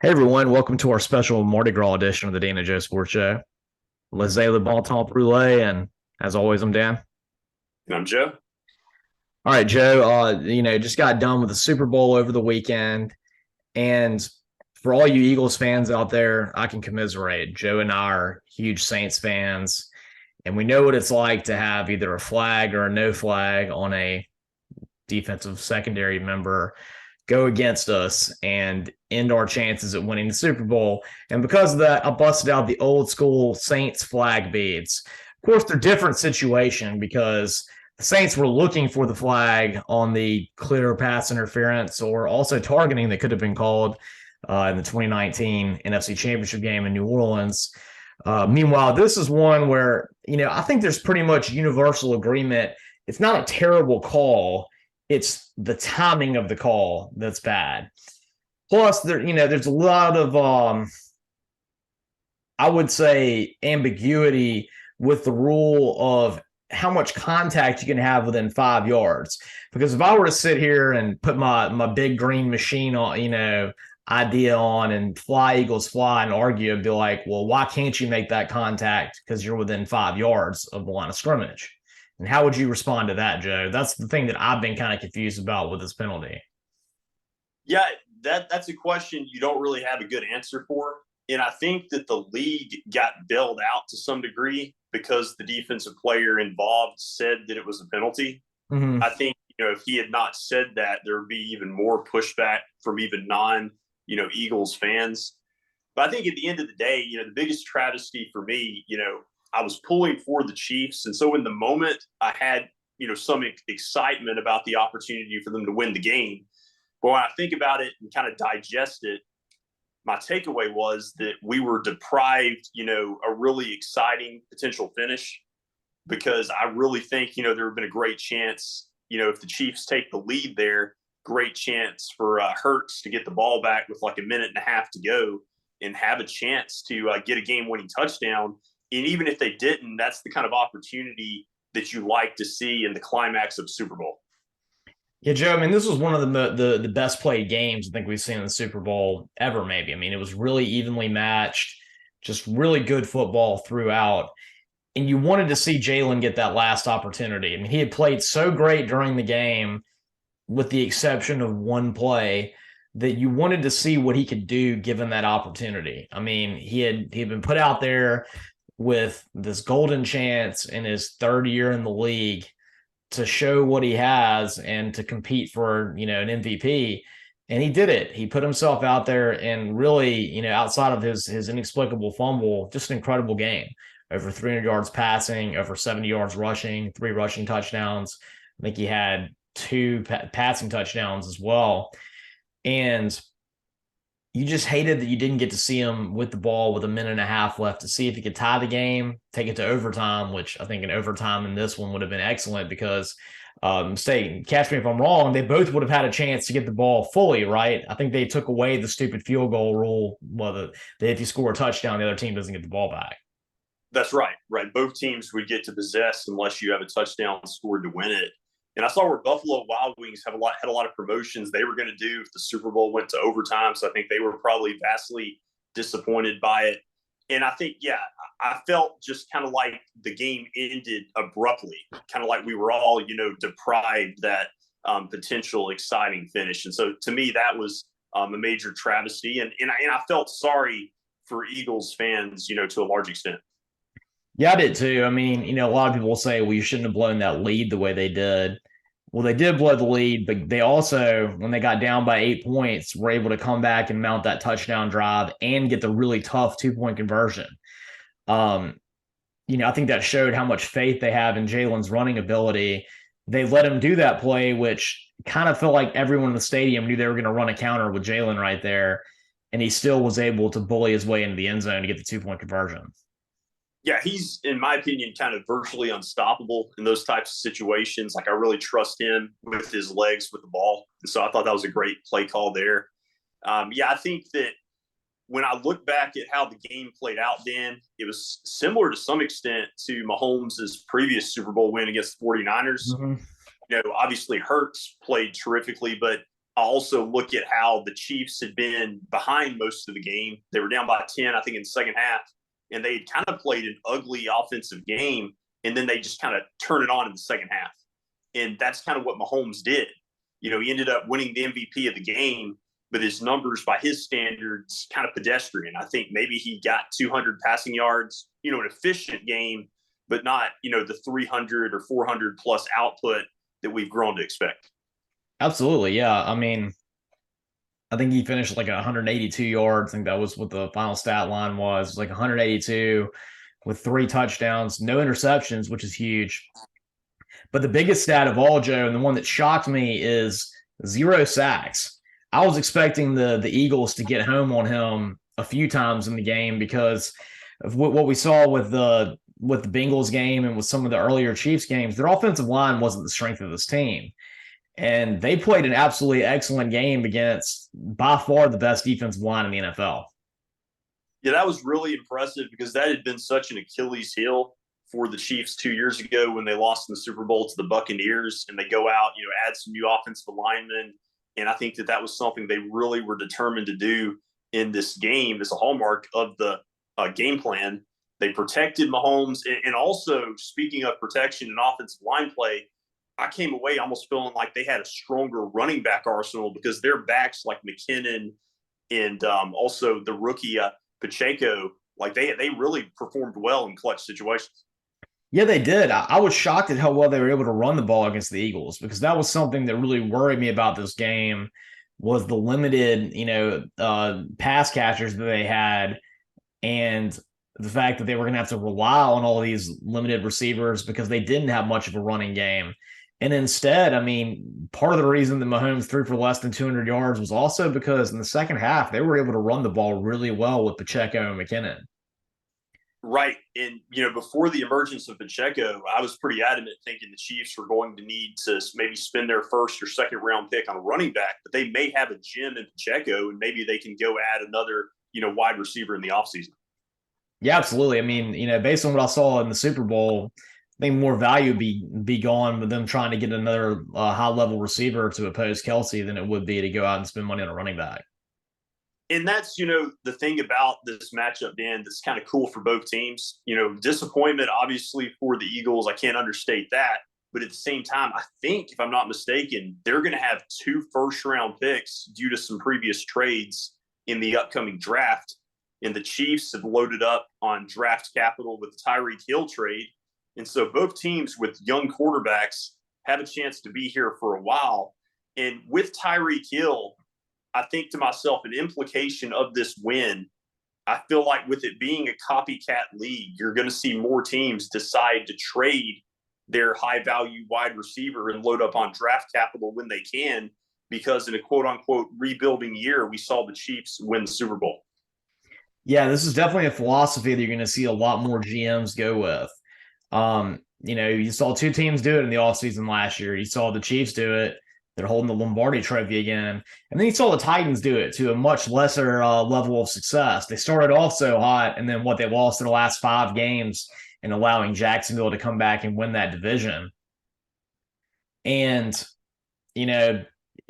Hey everyone, welcome to our special Mardi Gras edition of the Dana Joe Sports Show. Laissez le bon temps brûler, and as always, I'm Dan. And I'm Joe. All right, Joe. Just got done with the Super Bowl over the weekend, and for all you Eagles fans out there, I can commiserate. Joe and I are huge Saints fans, and we know what it's like to have either a flag or a no flag on a defensive secondary member go against us and end our chances at winning the Super Bowl. And because of that, I busted out the old school Saints flag beads. Of course, they're a different situation because the Saints were looking for the flag on the clear pass interference or also targeting that could have been called in the 2019 NFC Championship game in New Orleans. Meanwhile, this is one where, I think there's pretty much universal agreement. It's not a terrible call. It's the timing of the call that's bad. Plus, there's a lot of I would say ambiguity with the rule of how much contact you can have within 5 yards. Because if I were to sit here and put my big green machine on, idea on and fly Eagles fly and argue, and be like, well, why can't you make that contact? Because you're within 5 yards of the line of scrimmage. And how would you respond to that, Joe? That's the thing that I've been kind of confused about with this penalty. Yeah, that's a question you don't really have a good answer for. And I think that the league got bailed out to some degree because the defensive player involved said that it was a penalty. Mm-hmm. I think, if he had not said that, there would be even more pushback from even Eagles fans. But I think at the end of the day, the biggest travesty for me, I was pulling for the Chiefs. And so in the moment, I had, some excitement about the opportunity for them to win the game. But when I think about it and kind of digest it, my takeaway was that we were deprived, a really exciting potential finish because I really think, there would have been a great chance, if the Chiefs take the lead there, great chance for Hurts to get the ball back with like a minute and a half to go and have a chance to get a game-winning touchdown. And even if they didn't, that's the kind of opportunity that you like to see in the climax of Super Bowl. Yeah, Joe. I mean, this was one of the best played games I think we've seen in the Super Bowl ever. Maybe. I mean, it was really evenly matched, just really good football throughout. And you wanted to see Jalen get that last opportunity. I mean, he had played so great during the game, with the exception of one play, that you wanted to see what he could do given that opportunity. I mean, he had been put out there with this golden chance in his third year in the league to show what he has and to compete for, an MVP. And he did it. He put himself out there and really, outside of his inexplicable fumble, just an incredible game. Over 300 yards passing, over 70 yards rushing, 3 rushing touchdowns. I think he had two passing touchdowns as well. And you just hated that you didn't get to see him with the ball with a minute and a half left to see if he could tie the game, take it to overtime, which I think an overtime in this one would have been excellent because, catch me if I'm wrong, they both would have had a chance to get the ball fully, right? I think they took away the stupid field goal rule, whether if you score a touchdown, the other team doesn't get the ball back. That's right, right. Both teams would get to possess unless you have a touchdown scored to win it. And I saw where Buffalo Wild Wings had a lot of promotions they were going to do if the Super Bowl went to overtime. So I think they were probably vastly disappointed by it. And I think, yeah, I felt just kind of like the game ended abruptly, kind of like we were all, deprived that potential exciting finish. And so to me, that was a major travesty. And I felt sorry for Eagles fans, to a large extent. Yeah, I did too. I mean, a lot of people will say, well, you shouldn't have blown that lead the way they did. Well, they did blow the lead, but they also, when they got down by 8 points, were able to come back and mount that touchdown drive and get the really tough 2 point conversion. Um, I think that showed how much faith they have in Jalen's running ability. They let him do that play, which kind of felt like everyone in the stadium knew they were going to run a counter with Jalen right there. And he still was able to bully his way into the end zone to get the 2 point conversion. Yeah, he's, in my opinion, kind of virtually unstoppable in those types of situations. Like, I really trust him with his legs with the ball. And so I thought that was a great play call there. Yeah, I think that when I look back at how the game played out, Dan, it was similar to some extent to Mahomes' previous Super Bowl win against the 49ers. Mm-hmm. Obviously Hurts played terrifically, but I also look at how the Chiefs had been behind most of the game. They were down by 10, I think, in the second half, and they had kind of played an ugly offensive game, and then they just kind of turn it on in the second half. And that's kind of what Mahomes did. You know, he ended up winning the MVP of the game, but his numbers by his standards kind of pedestrian. I think maybe he got 200 passing yards, you know, an efficient game, but not, you know, the 300 or 400 plus output that we've grown to expect. Absolutely. Yeah. I mean, I think he finished like 182 yards. I think that was what the final stat line was. It was like 182 with 3 touchdowns, no interceptions, which is huge. But the biggest stat of all, Joe, and the one that shocked me is 0 sacks. I was expecting the Eagles to get home on him a few times in the game because of what we saw with the Bengals game and with some of the earlier Chiefs games. Their offensive line wasn't the strength of this team. And they played an absolutely excellent game against by far the best defensive line in the NFL. Yeah, that was really impressive because that had been such an Achilles heel for the Chiefs 2 years ago when they lost in the Super Bowl to the Buccaneers, and they go out, you know, add some new offensive linemen. And I think that that was something they really were determined to do in this game as a hallmark of the game plan. They protected Mahomes. And also, speaking of protection and offensive line play, I came away almost feeling like they had a stronger running back arsenal because their backs like McKinnon and also the rookie Pacheco, like they really performed well in clutch situations. Yeah, they did. I was shocked at how well they were able to run the ball against the Eagles because that was something that really worried me about this game was the limited, pass catchers that they had and the fact that they were going to have to rely on all these limited receivers because they didn't have much of a running game. And instead, I mean, part of the reason that Mahomes threw for less than 200 yards was also because in the second half, they were able to run the ball really well with Pacheco and McKinnon. Right. And, you know, before the emergence of Pacheco, I was pretty adamant thinking the Chiefs were going to need to maybe spend their first or second round pick on a running back, but they may have a gem in Pacheco and maybe they can go add another, you know, wide receiver in the offseason. Yeah, absolutely. I mean, based on what I saw in the Super Bowl, I think more value would be gone with them trying to get another high level receiver to oppose Kelsey than it would be to go out and spend money on a running back. And that's, you know, the thing about this matchup, Dan, that's kind of cool for both teams. You know, disappointment, obviously, for the Eagles. I can't understate that. But at the same time, I think, if I'm not mistaken, they're going to have 2 first-round picks due to some previous trades in the upcoming draft. And the Chiefs have loaded up on draft capital with the Tyreek Hill trade. And so both teams with young quarterbacks have a chance to be here for a while. And with Tyreek Hill, I think to myself, an implication of this win, I feel like with it being a copycat league, you're going to see more teams decide to trade their high value wide receiver and load up on draft capital when they can, because in a quote unquote rebuilding year, we saw the Chiefs win the Super Bowl. Yeah, this is definitely a philosophy that you're going to see a lot more GMs go with. You saw two teams do it in the offseason last year. You saw the Chiefs do it. They're holding the Lombardi trophy again. And then you saw the Titans do it to a much lesser level of success. They started off so hot, and then they lost in the last 5 games and allowing Jacksonville to come back and win that division. And,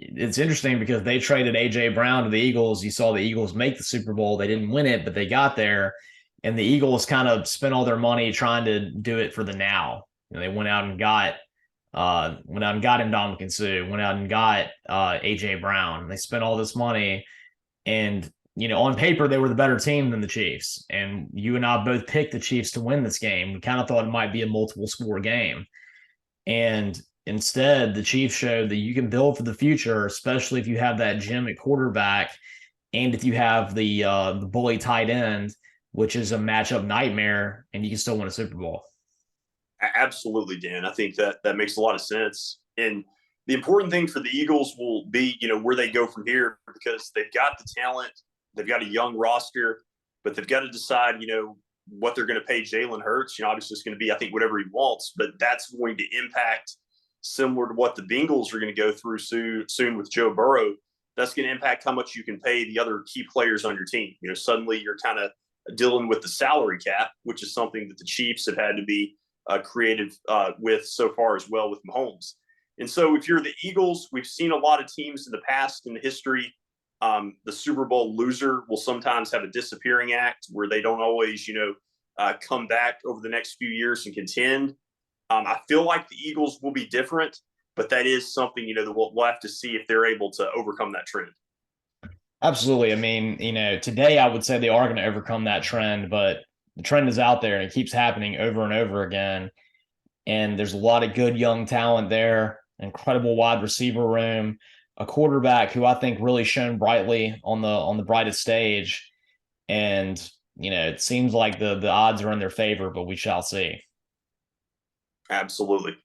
it's interesting because they traded A.J. Brown to the Eagles. You saw the Eagles make the Super Bowl. They didn't win it, but they got there. And the Eagles kind of spent all their money trying to do it for the now. They went out and got Ndamukong Suh, went out and got A.J. Brown. They spent all this money, and on paper they were the better team than the Chiefs. And you and I both picked the Chiefs to win this game. We kind of thought it might be a multiple score game, and instead the Chiefs showed that you can build for the future, especially if you have that gem at quarterback, and if you have the bully tight end, which is a matchup nightmare, and you can still win a Super Bowl. Absolutely, Dan. I think that makes a lot of sense. And the important thing for the Eagles will be, where they go from here, because they've got the talent, they've got a young roster, but they've got to decide, what they're going to pay Jalen Hurts. Obviously it's going to be, I think, whatever he wants, but that's going to impact, similar to what the Bengals are going to go through soon with Joe Burrow. That's going to impact how much you can pay the other key players on your team. Suddenly you're kind of dealing with the salary cap, which is something that the Chiefs have had to be creative with so far as well with Mahomes. And so if you're the Eagles, we've seen a lot of teams in the past in the history. The Super Bowl loser will sometimes have a disappearing act where they don't always, come back over the next few years and contend. I feel like the Eagles will be different, but that is something, that we'll have to see if they're able to overcome that trend. Absolutely. I mean, today I would say they are going to overcome that trend, but the trend is out there and it keeps happening over and over again. And there's a lot of good young talent there, incredible wide receiver room, a quarterback who I think really shone brightly on the brightest stage. And, it seems like the odds are in their favor, but we shall see. Absolutely.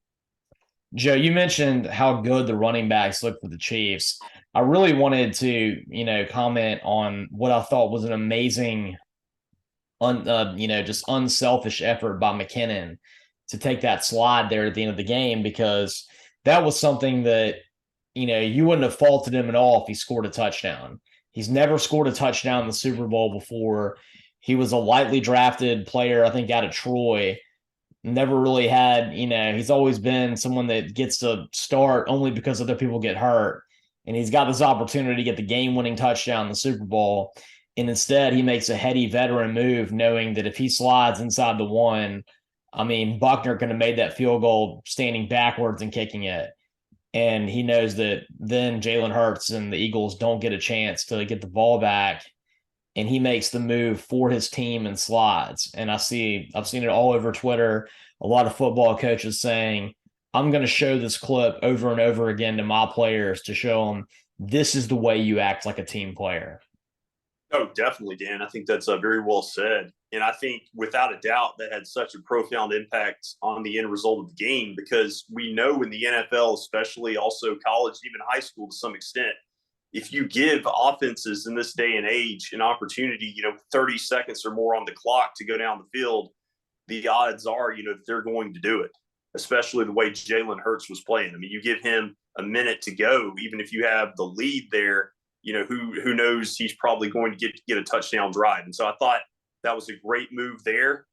Joe, you mentioned how good the running backs look for the Chiefs. I really wanted to, comment on what I thought was an amazing, just unselfish effort by McKinnon to take that slide there at the end of the game, because that was something that, you wouldn't have faulted him at all if he scored a touchdown. He's never scored a touchdown in the Super Bowl before. He was a lightly drafted player, I think, out of Troy. Never really had, he's always been someone that gets to start only because other people get hurt. And he's got this opportunity to get the game-winning touchdown in the Super Bowl. And instead, he makes a heady veteran move, knowing that if he slides inside the one, I mean, Buckner could have made that field goal standing backwards and kicking it. And he knows that then Jalen Hurts and the Eagles don't get a chance to get the ball back. And he makes the move for his team and slides. And I've seen it all over Twitter. A lot of football coaches saying, I'm going to show this clip over and over again to my players to show them this is the way you act like a team player. Oh, definitely, Dan. I think that's very well said. And I think without a doubt that had such a profound impact on the end result of the game, because we know in the NFL, especially also college, even high school to some extent, if you give offenses in this day and age an opportunity, 30 seconds or more on the clock to go down the field, the odds are, they're going to do it, especially the way Jalen Hurts was playing. I mean, you give him a minute to go, even if you have the lead there, who knows, he's probably going to get a touchdown drive. And so I thought that was a great move there.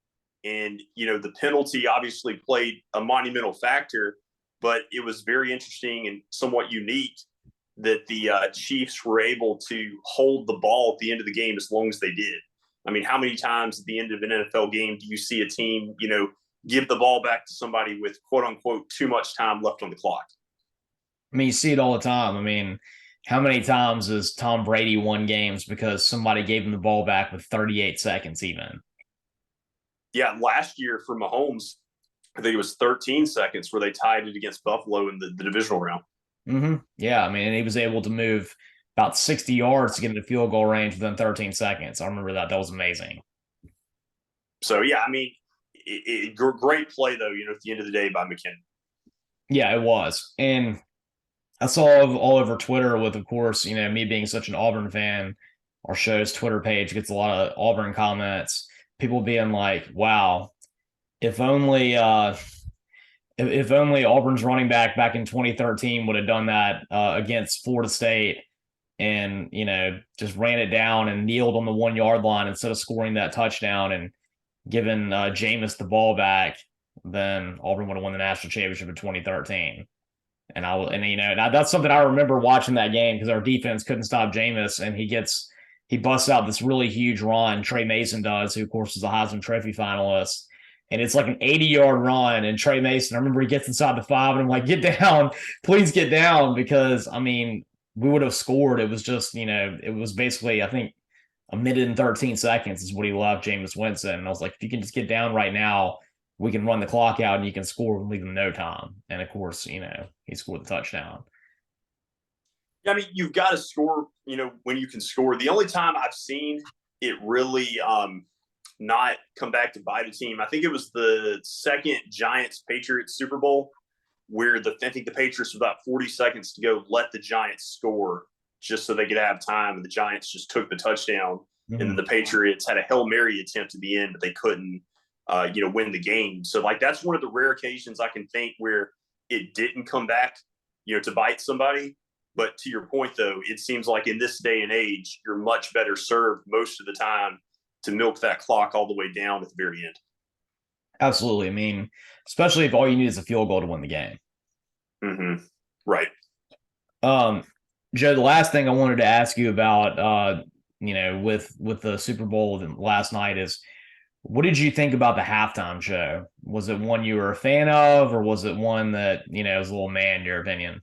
And, the penalty obviously played a monumental factor, but it was very interesting and somewhat unique that the Chiefs were able to hold the ball at the end of the game as long as they did. I mean, how many times at the end of an NFL game do you see a team, give the ball back to somebody with quote unquote too much time left on the clock? I mean, you see it all the time. I mean, how many times has Tom Brady won games because somebody gave him the ball back with 38 seconds even? Yeah, last year for Mahomes, I think it was 13 seconds where they tied it against Buffalo in the divisional round. Mm-hmm. Yeah, I mean, and he was able to move about 60 yards to get into field goal range within 13 seconds. I remember that. That was amazing. So, yeah, I mean, great play, though, at the end of the day by McKinnon. Yeah, it was. And I saw all over Twitter with, of course, me being such an Auburn fan, our show's Twitter page gets a lot of Auburn comments. People being like, wow, if only if only Auburn's running back in 2013 would have done that against Florida State and, just ran it down and kneeled on the 1 yard line instead of scoring that touchdown and giving Jameis the ball back, then Auburn would have won the national championship in 2013. And that's something I remember watching that game because our defense couldn't stop Jameis, and he busts out this really huge run. Trey Mason does, who of course is a Heisman Trophy finalist. And it's like an 80-yard run. And Trey Mason, I remember he gets inside the 5, and I'm like, get down, please get down, because I mean, we would have scored. It was just, it was basically, I think, a minute and 13 seconds is what he left Jameis Winston. And I was like, if you can just get down right now, we can run the clock out and you can score and leave them no time. And of course, he scored the touchdown. Yeah, I mean, you've got to score, when you can score. The only time I've seen it really not come back to bite a team, I think it was the second Giants-Patriots Super Bowl, where I think the Patriots, with about 40 seconds to go, let the Giants score just so they could have time, and the Giants just took the touchdown. Mm-hmm. And then the Patriots had a Hail Mary attempt at the end, but they couldn't, win the game. So, that's one of the rare occasions I can think where it didn't come back, to bite somebody. But to your point, though, it seems like in this day and age, you're much better served most of the time to milk that clock all the way down at the very end. Absolutely. I mean, especially if all you need is a field goal to win the game. Mm-hmm. Right. Um, Joe, the last thing I wanted to ask you about, with the Super Bowl last night is, what did you think about the halftime show? Was it one you were a fan of, or was it one that was a little man, in your opinion?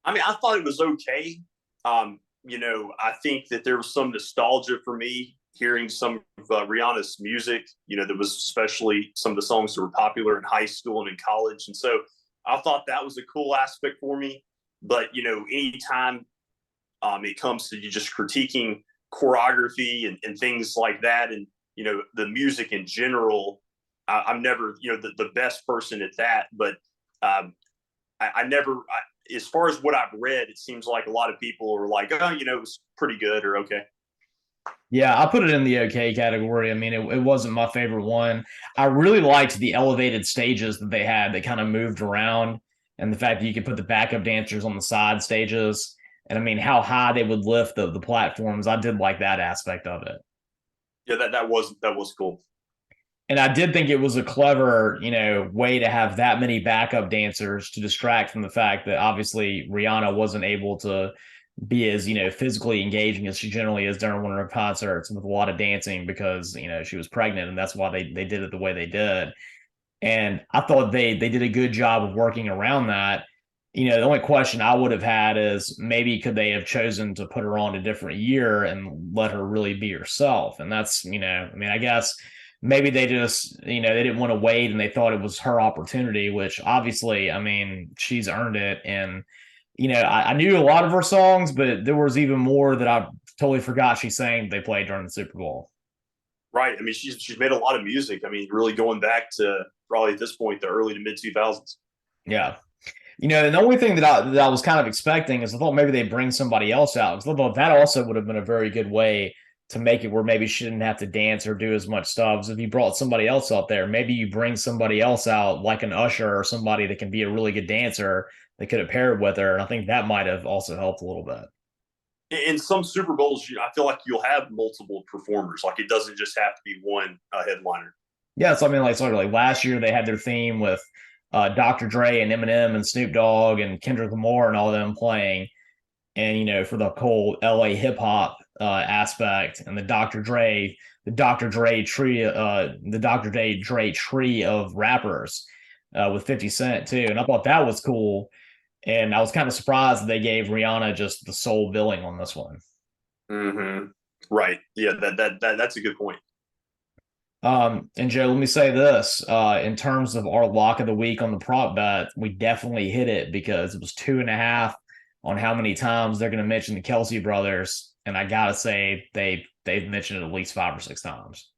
I mean, I thought it was okay. I think that there was some nostalgia for me hearing some of Rihanna's music. There was especially some of the songs that were popular in high school and in college, and so I thought that was a cool aspect for me. But anytime it comes to you just critiquing choreography and things like that, and the music in general, I'm never the best person at that. But I never, as far as what I've read, it seems like a lot of people are like, oh, it was pretty good or okay. Yeah, I put it in the okay category. I mean, it wasn't my favorite one. I really liked the elevated stages that they had that kind of moved around, and the fact that you could put the backup dancers on the side stages. And I mean, how high they would lift the platforms. I did like that aspect of it. Yeah, that was cool. And I did think it was a clever, way to have that many backup dancers to distract from the fact that obviously Rihanna wasn't able to be as, physically engaging as she generally is during one of her concerts with a lot of dancing because, she was pregnant, and that's why they did it the way they did. And I thought they did a good job of working around that. The only question I would have had is maybe could they have chosen to put her on a different year and let her really be herself? And that's, I mean, I guess maybe they just, they didn't want to wait and they thought it was her opportunity, which obviously, I mean, she's earned it. And, I knew a lot of her songs, but there was even more that I totally forgot she sang they played during the Super Bowl. Right. I mean, she's made a lot of music. I mean, really going back to probably at this point the early to mid 2000s. Yeah. And the only thing that I was kind of expecting is I thought maybe they'd bring somebody else out because I thought that also would have been a very good way to make it where maybe she didn't have to dance or do as much stuff. So if you brought somebody else out there, maybe you bring somebody else out like an usher or somebody that can be a really good dancer that could have paired with her. And I think that might have also helped a little bit. In some Super Bowls, I feel like you'll have multiple performers. Like it doesn't just have to be one headliner. Yeah, so I mean, like sort of like last year they had their theme with Dr. Dre and Eminem and Snoop Dogg and Kendrick Lamar and all of them playing, and for the whole LA hip hop aspect and the Dr. Dre tree of rappers with 50 Cent too, and I thought that was cool, and I was kind of surprised that they gave Rihanna just the sole billing on this one. Mm-hmm. Right. Yeah. That's a good point. And Joe, let me say this: in terms of our lock of the week on the prop bet, we definitely hit it because it was 2.5 on how many times they're going to mention the Kelsey brothers, and I gotta say they've mentioned it at least 5 or 6 times.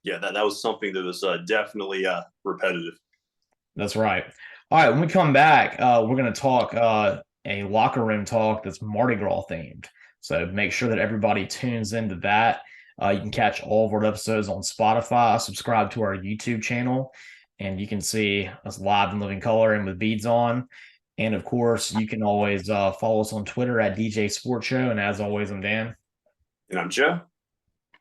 Yeah, that was something that was definitely repetitive. That's right. All right, when we come back, we're going to talk a locker room talk that's Mardi Gras themed. So make sure that everybody tunes into that. You can catch all of our episodes on Spotify. Subscribe to our YouTube channel, and you can see us live in living color and with beads on. And of course, you can always follow us on Twitter at DJ Sports Show. And as always, I'm Dan. And I'm Joe.